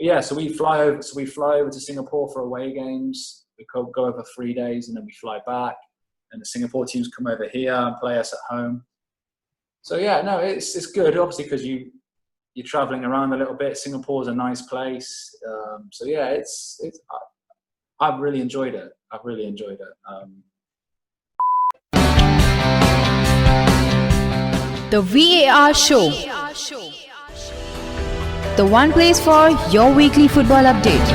yeah, so we fly over. So we fly over to Singapore for away games. We go over 3 days, and then we fly back. And the Singapore teams come over here and play us at home. So yeah, no, it's good. Obviously, because you're traveling around a little bit. Singapore's a nice place. So yeah, I've really enjoyed it. I've really enjoyed it. The VAR Show. The one place for your weekly football update.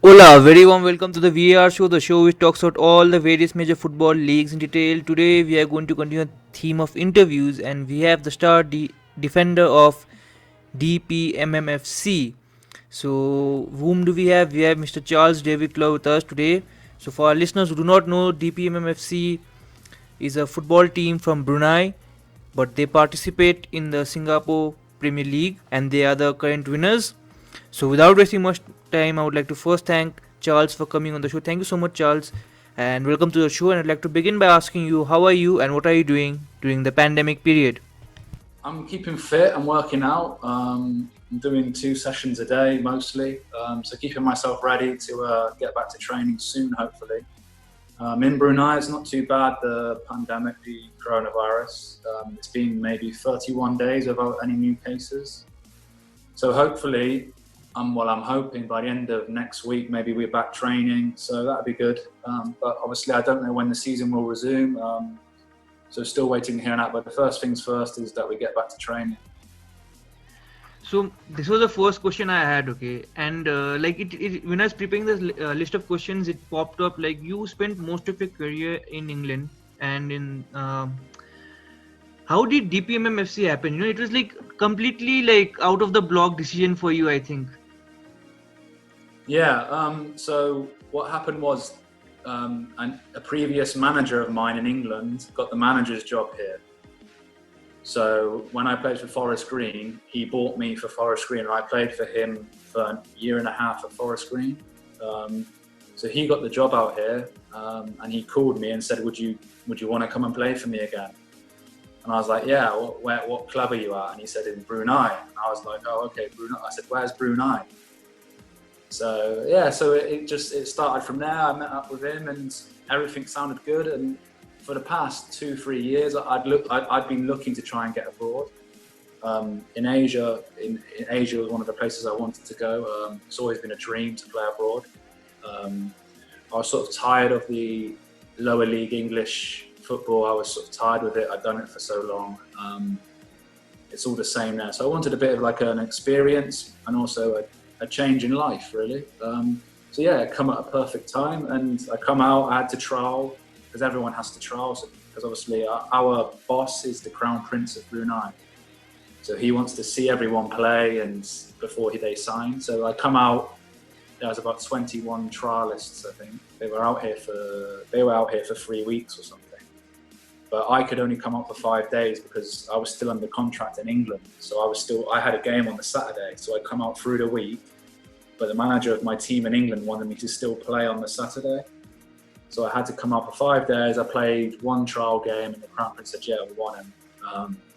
Hola, very warm welcome to the VAR show, the show which talks about all the various major football leagues in detail. Today we are going to continue the theme of interviews, and we have the star defender of DPMM FC. So whom do we have? We have Mr. Charles David Clough with us today. So for our listeners who do not know, DPMM FC is a football team from Brunei, but they participate in the Singapore Premier League and they are the current winners. So without wasting much time, I would like to first thank Charles for coming on the show. Thank you so much, Charles, and welcome to the show. And I'd like to begin by asking you, how are you and what are you doing during the pandemic period? I'm keeping fit. I'm working out. I'm doing 2 sessions a day mostly. So keeping myself ready to get back to training soon, hopefully. In Brunei, it's not too bad, the pandemic, the coronavirus. It's been maybe 31 days without any new cases. So hopefully, I'm hoping by the end of next week, maybe we're back training. So that'd be good. But obviously, I don't know when the season will resume. So still waiting to hear that. But the first things first is that we get back to training. So this was the first question I had, okay, and when I was preparing this list of questions, it popped up like you spent most of your career in England, and in how did DPMM FC happen? It was like completely like out of the block decision for you, I think. Yeah. So what happened was a previous manager of mine in England got the manager's job here. So when I played for Forest Green, he bought me for Forest Green, and I played for him for a year and a half at Forest Green. So he got the job out here, and he called me and said, "Would you want to come and play for me again?" And I was like, "Yeah. What club are you at?" And he said, "In Brunei." And I was like, "Oh, okay, Brunei." I said, "Where's Brunei?" So yeah, so it started from there. I met up with him, and everything sounded good. And for the past 2-3 years, I'd been looking to try and get abroad. In Asia was one of the places I wanted to go. It's always been a dream to play abroad. I was sort of tired of the lower league English football. I was sort of tired with it. I'd done it for so long. It's all the same now. So I wanted a bit of like an experience and also a change in life, really. So yeah, it come at a perfect time, and I come out. I had to trial, because everyone has to trial. Because obviously our boss is the Crown Prince of Brunei, so he wants to see everyone play and before they sign. So I come out. There was about 21 trialists, I think. They were out here for 3 weeks or something. But I could only come out for 5 days because I was still under contract in England. So I had a game on the Saturday. So I come out through the week. But the manager of my team in England wanted me to still play on the Saturday. So I had to come out for 5 days. I played 1 trial game, and the Crown Prince said, "Yeah, we won him."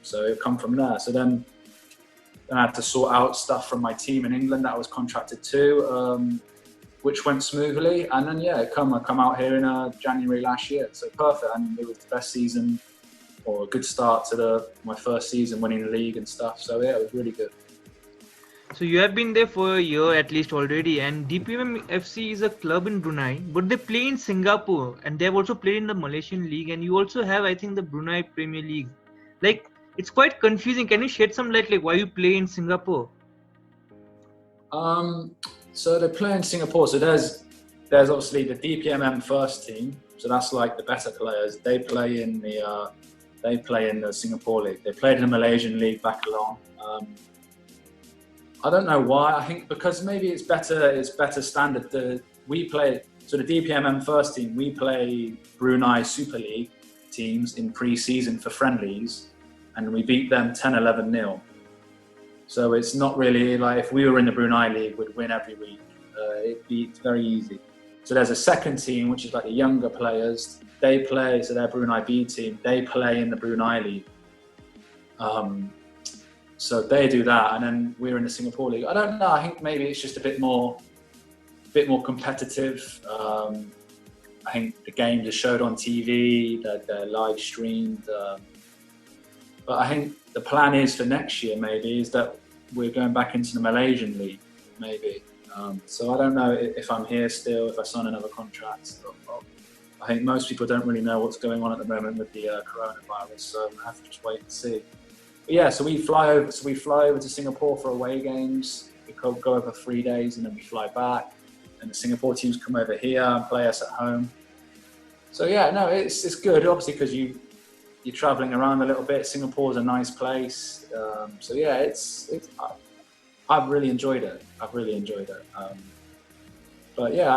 So it come from there. So then I had to sort out stuff from my team in England that I was contracted to, which went smoothly. And then I come out here in January last year. So perfect. And it was the best season, or a good start to my first season, winning the league and stuff. So yeah, it was really good. So you have been there for a year at least already, and DPMM FC is a club in Brunei, but they play in Singapore, and they have also played in the Malaysian League, and you also have, I think, the Brunei Premier League. Like, it's quite confusing. Can you shed some light, like why you play in Singapore? So they play in Singapore. So there's obviously the DPMM first team. So that's like the better players. They play in the Singapore League. They played in the Malaysian League back along. I don't know why. I think because maybe it's better standard. So the DPMM first team, we play Brunei Super League teams in pre-season for friendlies, and we beat them 10-11-0. So it's not really like if we were in the Brunei League, we'd win every week. It's very easy. So there's a second team, which is like the younger players. They play, so their Brunei B team, they play in the Brunei League. So they do that, and then we're in the Singapore League. I don't know. I think maybe it's just a bit more competitive. I think the games are showed on TV, they're live streamed. But I think the plan is for next year maybe is that we're going back into the Malaysian League, maybe. So I don't know if I'm here still, if I sign another contract. I think most people don't really know what's going on at the moment with the coronavirus, so I have to just wait and see. But yeah, so we fly over to Singapore for away games. We go over 3 days and then we fly back. And the Singapore teams come over here and play us at home. So yeah, no, it's good, obviously, because you're traveling around a little bit. Singapore's a nice place. So yeah, I've really enjoyed it. But yeah,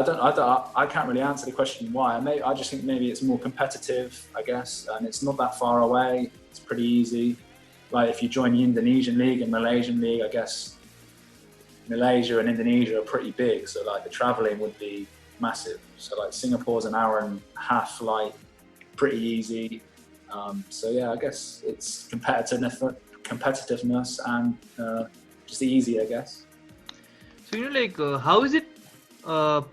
I can't really answer the question why. I just think maybe it's more competitive, I guess, and it's not that far away. It's pretty easy. Like if you join the Indonesian League and Malaysian League, I guess Malaysia and Indonesia are pretty big, so like the traveling would be massive. So like Singapore's an hour and a half flight, pretty easy. So yeah, I guess it's competitiveness and just easy, I guess. So like how is it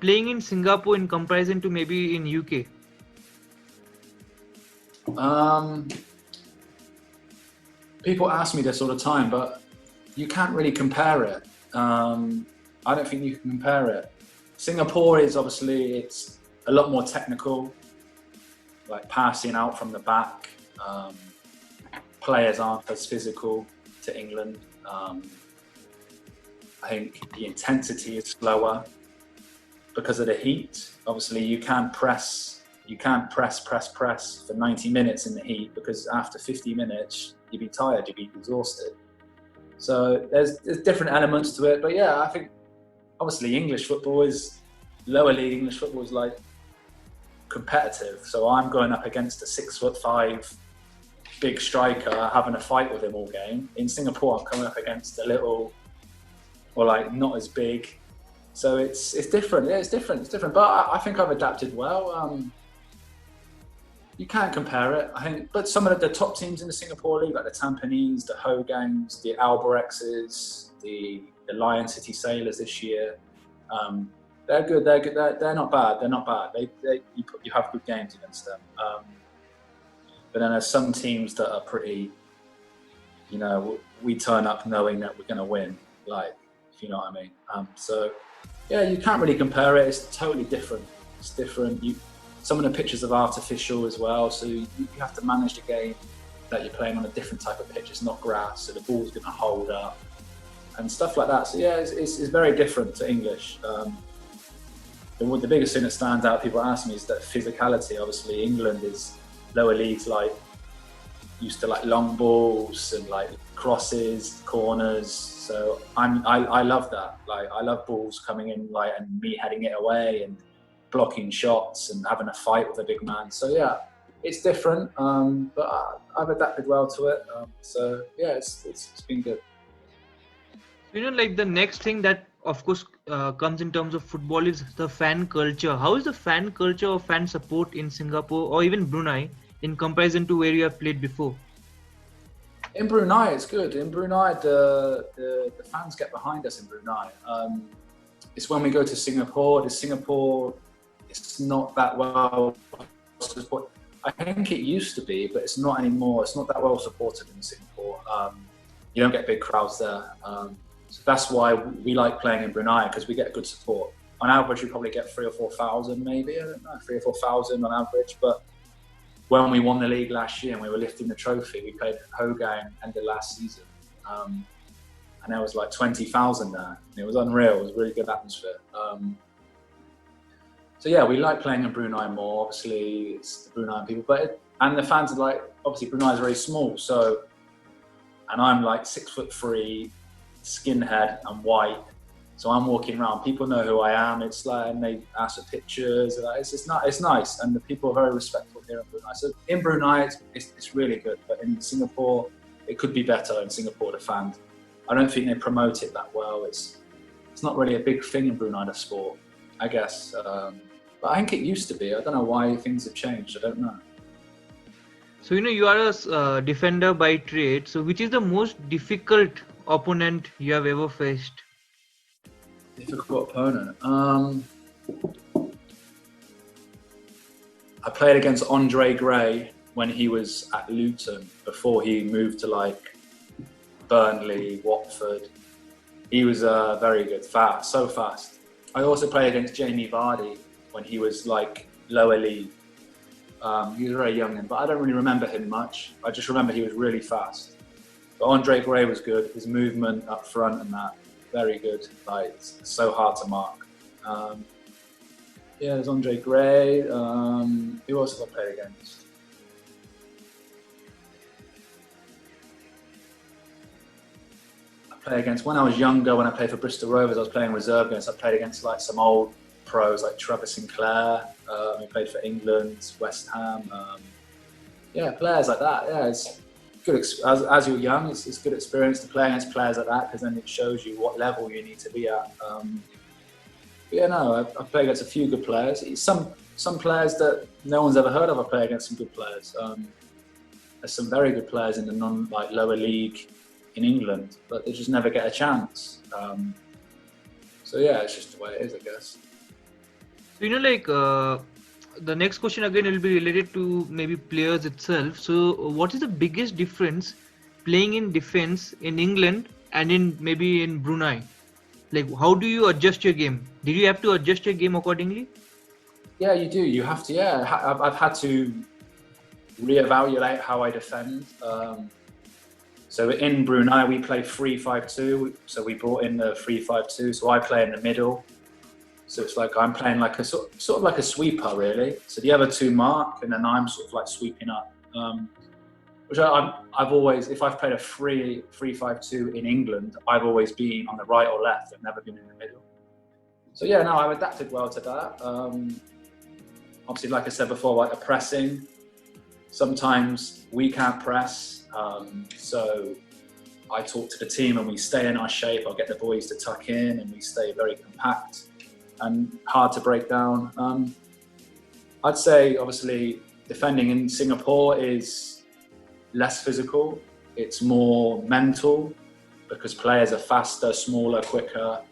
playing in Singapore in comparison to maybe in UK? People ask me this all the time, but you can't really compare it. I don't think you can compare it. Singapore is obviously, it's a lot more technical, like passing out from the back. Players aren't as physical to England. I think the intensity is slower because of the heat. Obviously, you can't press for 90 minutes in the heat, because after 50 minutes, you'd be tired, you'd be exhausted. So there's different elements to it, but yeah, I think obviously lower league English football is like competitive. So I'm going up against a 6'5" big striker, having a fight with him all game. In Singapore, I'm coming up against a little, or like not as big. So it's different. Yeah, it's different. But I think I've adapted well. You can't compare it, I think. But some of the top teams in the Singapore League, like the Tampines, the Hogangs, the Albarexes, the Lion City Sailors this year, they're good. They're not bad. You have good games against them. But then there's some teams that are pretty, we turn up knowing that we're going to win, like, if you know what I mean. So yeah, you can't really compare it. It's totally different. It's different. Some of the pitches are artificial as well, so you have to manage the game that you're playing on a different type of pitch. It's not grass, so the ball's going to hold up and stuff like that. So yeah, it's very different to English. The biggest thing that stands out, people ask me, is that physicality. Obviously, England is lower leagues used to long balls and like crosses, corners. So I love that. Like I love balls coming in and me heading it away and blocking shots and having a fight with a big man. So yeah, it's different, but I've adapted well to it. So yeah, it's been good. Like the next thing that of course comes in terms of football is the fan culture. How is the fan culture or fan support in Singapore or even Brunei in comparison to where you have played before? In Brunei, it's good. In Brunei, the fans get behind us in Brunei. It's when we go to Singapore. It's not that well supported. I think it used to be, but it's not anymore. It's not that well supported in Singapore. You don't get big crowds there. So that's why we like playing in Brunei, because we get good support. On average, we probably get 3,000 or 4,000, maybe. I don't know, 3,000 or 4,000 on average. But when we won the league last year and we were lifting the trophy, we played at Hogang end of last season. And there was like 20,000 there. And it was unreal. It was a really good atmosphere. So yeah, we like playing in Brunei more. Obviously, it's the Bruneian people, and the fans are like, obviously Brunei is very small. So, and I'm like 6'3", skinhead and white. So I'm walking around. People know who I am. It's like, and they ask for pictures. It's nice, and the people are very respectful here in Brunei. So in Brunei, it's really good. But in Singapore, it could be better. In Singapore, the fans I don't think they promote it that well. It's not really a big thing in Brunei, the sport, I guess. But I think it used to be. I don't know why things have changed. I don't know. So you are a defender by trade. So which is the most difficult opponent you have ever faced? Difficult opponent. I played against Andre Gray when he was at Luton before he moved to like Burnley, Watford. He was very good, so fast. I also played against Jamie Vardy when he was like lower league. He was very young then, but I don't really remember him much. I just remember he was really fast. But Andre Gray was good. His movement up front and that, very good. Like, it's so hard to mark. Yeah, there's Andre Gray. Who else have I played against? I played against, when I was younger, when I played for Bristol Rovers, I was playing reserve games. I played against like some old pros like Trevor Sinclair. He played for England, West Ham. Yeah, players like that. Yeah, it's good. As you're young, it's good experience to play against players like that because then it shows you what level you need to be at. Yeah, no, I've played against a few good players. Some players that no one's ever heard of. I play against some good players. There's some very good players in the lower league in England, but they just never get a chance. So yeah, it's just the way it is, I guess. So the next question again will be related to maybe players itself. So what is the biggest difference playing in defense in England and maybe in Brunei? Like, how do you adjust your game? Did you have to adjust your game accordingly? Yeah, you do. You have to. Yeah, I've had to reevaluate how I defend. So in Brunei we play 3-5-2. So we brought in the 3-5-2. So I play in the middle. So it's like I'm playing like a sort of like a sweeper, really. So the other two mark, and then I'm sort of like sweeping up. Which I've always, if I've played a 3-5-2 in England, I've always been on the right or left. I've never been in the middle. So yeah, no, I've adapted well to that. Obviously, like I said before, like the pressing. Sometimes we can't press, so I talk to the team and we stay in our shape. I'll get the boys to tuck in and we stay very compact and hard to break down. I'd say, obviously, defending in Singapore is less physical. It's more mental because players are faster, smaller, quicker.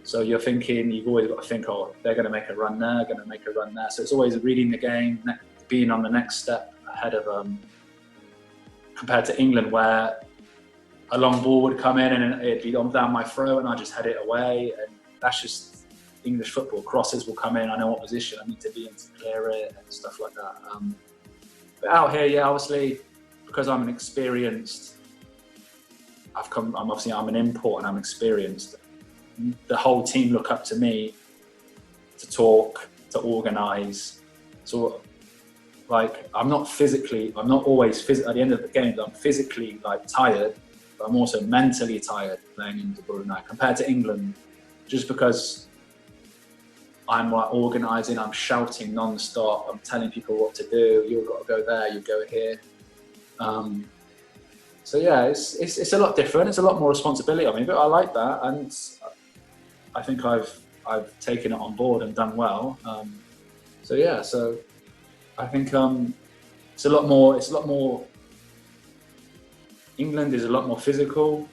So you've always got to think, oh, they're going to make a run there, going to make a run there. So it's always reading the game, being on the next step ahead of compared to England, where a long ball would come in and it'd be down my throat and I just head it away. And that's just English football. Crosses will come in, I know what position I need to be in to clear it and stuff like that. But out here, yeah, obviously, because I'm an experienced, I'm an import and I'm experienced. The whole team look up to me to talk, to organise. So, like, I'm not always physically, at the end of the game, I'm physically like tired, but I'm also mentally tired playing in Brunei compared to England, just because I'm like organising, I'm shouting non-stop, I'm telling people what to do, you've got to go there, you go here. So yeah, it's a lot different. It's a lot more responsibility on me, but I like that, and I think I've taken it on board and done well. So yeah, so I think it's a lot more. England is a lot more physical.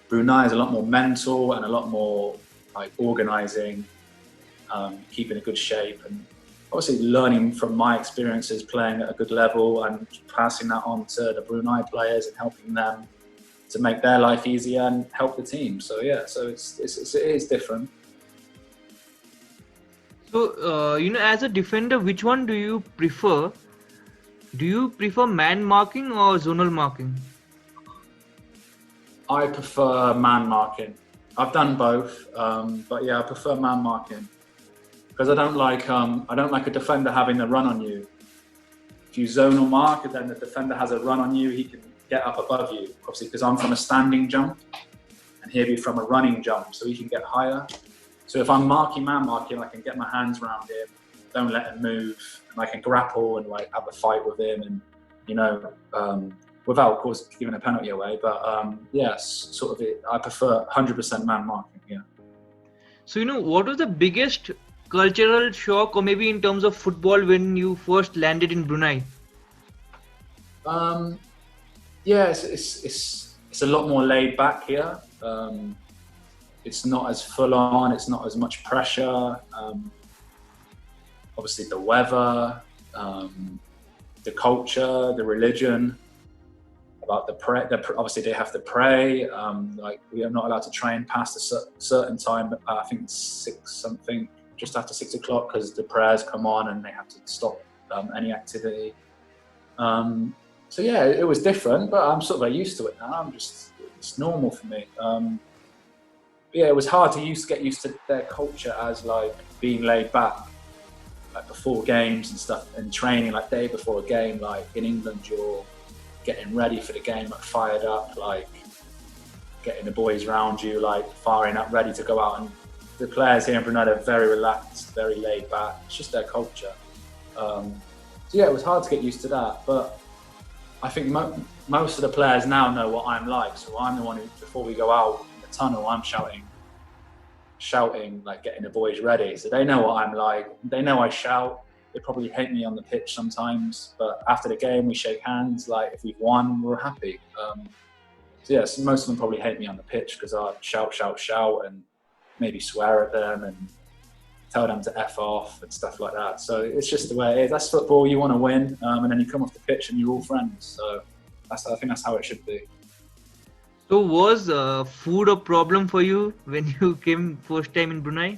Brunei is a lot more mental and a lot more like organising, keeping a good shape, and obviously learning from my experiences playing at a good level and passing that on to the Brunei players and helping them to make their life easier and help the team. So yeah, so it is different. So as a defender, which one do you prefer? Do you prefer man marking or zonal marking? I prefer man marking. I've done both, but yeah, I prefer man marking because I don't like a defender having a run on you. If you zonal mark, then the defender has a run on you, he can get up above you. Obviously, because I'm from a standing jump, and he'll be from a running jump, so he can get higher. So if I'm man marking, I can get my hands around him, don't let him move, and I can grapple and like have a fight with him, and without, of course, giving a penalty away. But yes, sort of it. I prefer 100% man marking. Yeah. So, what was the biggest cultural shock, or maybe in terms of football, when you first landed in Brunei? Yeah, it's a lot more laid back here. It's not as full on. It's not as much pressure. Obviously, the weather, the culture, the religion. About the pray, obviously they have to pray. Like we are not allowed to train past a certain time. I think it's 6 something, just after 6 o'clock, because the prayers come on and they have to stop any activity. So yeah, it was different, but I'm sort of used to it now. It's normal for me. Yeah, it was hard to get used to their culture as like being laid back, like before games and stuff, and training like day before a game. Like in England, you're getting ready for the game, like fired up, like getting the boys around you, like firing up, ready to go out. And the players here in Brunei are very relaxed, very laid back. It's just their culture. So yeah, it was hard to get used to that. But I think most of the players now know what I'm like. So I'm the one who, before we go out in the tunnel, I'm shouting, like getting the boys ready. So they know what I'm like. They know I shout. They probably hate me on the pitch sometimes, but after the game we shake hands. Like if we've won, we're happy. So yes, most of them probably hate me on the pitch because I shout, and maybe swear at them and tell them to F off and stuff like that. So it's just the way it is. That's football. You want to win, and then you come off the pitch and you're all friends. So I think that's how it should be. So was food a problem for you when you came first time in Brunei?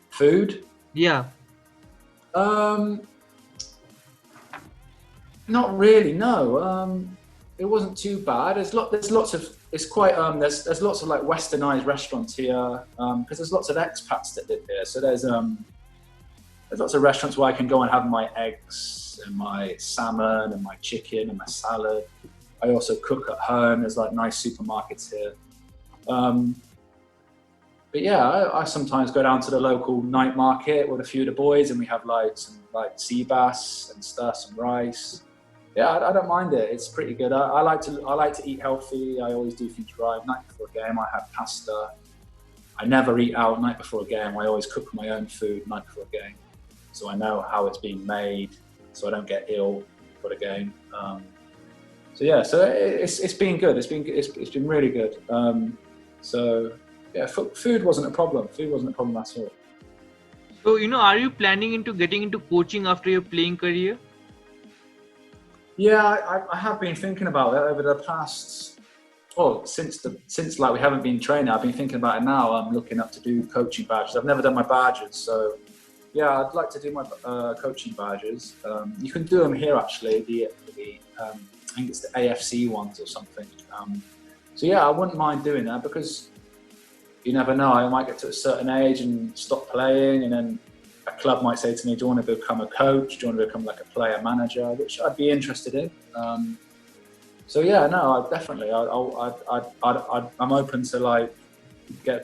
Food? Yeah. Not really. No. It wasn't too bad. There's lots of. It's quite. There's lots of like westernized restaurants here. Because there's lots of expats that live here. So there's lots of restaurants where I can go and have my eggs and my salmon and my chicken and my salad. I also cook at home. There's like nice supermarkets here. But yeah, I sometimes go down to the local night market with a few of the boys, and we have like some like sea bass and stuff, some rice. Yeah, I don't mind it. It's pretty good. I like to eat healthy. I always do things right. Night before a game, I have pasta. I never eat out night before a game. I always cook my own food night before a game, so I know how it's being made, so I don't get ill for the game. So yeah, so it's been good. It's been really good. So. Yeah, food wasn't a problem. Food wasn't a problem at all. So, are you planning into getting into coaching after your playing career? Yeah, I have been thinking about it over the past. Since like we haven't been training, I've been thinking about it now. I'm looking up to do coaching badges. I've never done my badges, so yeah, I'd like to do my coaching badges. You can do them here actually. I think it's the AFC ones or something. So yeah, I wouldn't mind doing that because. You never know, I might get to a certain age and stop playing, and then a club might say to me, do you want to become a coach? Do you want to become like a player manager? Which I'd be interested in. So yeah, no, I'm open to like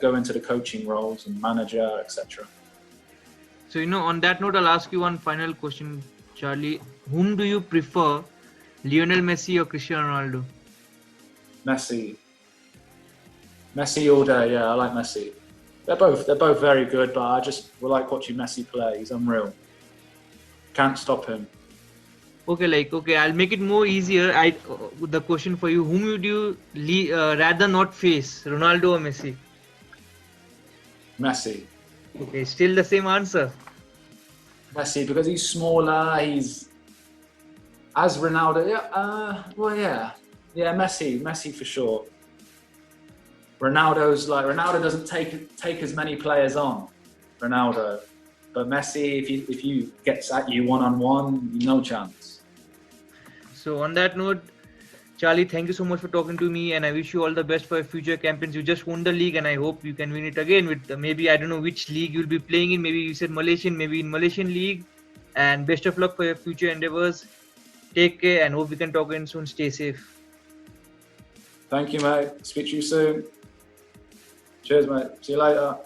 go into the coaching roles and manager, etc. So, on that note, I'll ask you one final question, Charlie. Whom do you prefer, Lionel Messi or Cristiano Ronaldo? Messi all day, yeah, I like Messi. They're both very good, but I just like watching Messi play. He's unreal. Can't stop him. Okay, I'll make it more easier. The question for you: whom would you rather not face, Ronaldo or Messi? Messi. Okay, still the same answer. Messi, because he's smaller. He's as Ronaldo. Yeah, Messi for sure. Ronaldo doesn't take as many players on, Ronaldo, but Messi, if you gets at you one-on-one, no chance. So on that note, Charlie, thank you so much for talking to me, and I wish you all the best for your future campaigns. You just won the league, and I hope you can win it again with maybe I don't know which league you'll be playing in. Maybe you said Malaysian, maybe in Malaysian league. And best of luck for your future endeavors. Take care, and hope we can talk again soon. Stay safe. Thank you, mate. Speak to you soon. Cheers, mate. See you later.